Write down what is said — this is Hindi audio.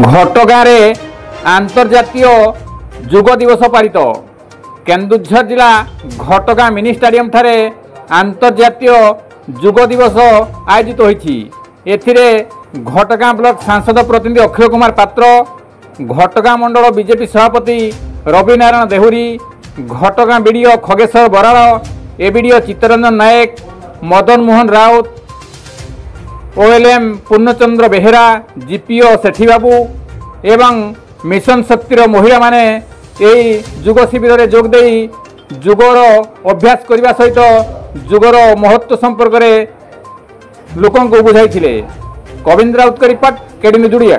घटगाँरे आंतर्जातीय जुग दिवस पालित। केन्दुझर जिला घटगाँ मिनी स्टाडियम ठारे आंतर्जातीय जुग दिवस आयोजित होईछि। एथिरे घटगाँ ब्लॉक सांसद प्रतिनिधि अक्षय कुमार पात्र, घटगाँ मंडल बीजेपी सभापति रवि नारायण देहुरी, घटगाँ बीडीओ खगेश्वर बराड़, एबीडीओ चित्तरंजन नायक, मदन मोहन राउत, ओएलएम पूर्णचंद्र बेहेरा, जीपीओ सेठी बाबू एवं मिशन शक्तिर महिला माने यही जुग शिविर में जोग दे जुगर अभ्यास करने सहित जुगर महत्व संपर्क में लोक बुझाई। कविंद्र राउत का रिपोर्ट, केडी न्यूज।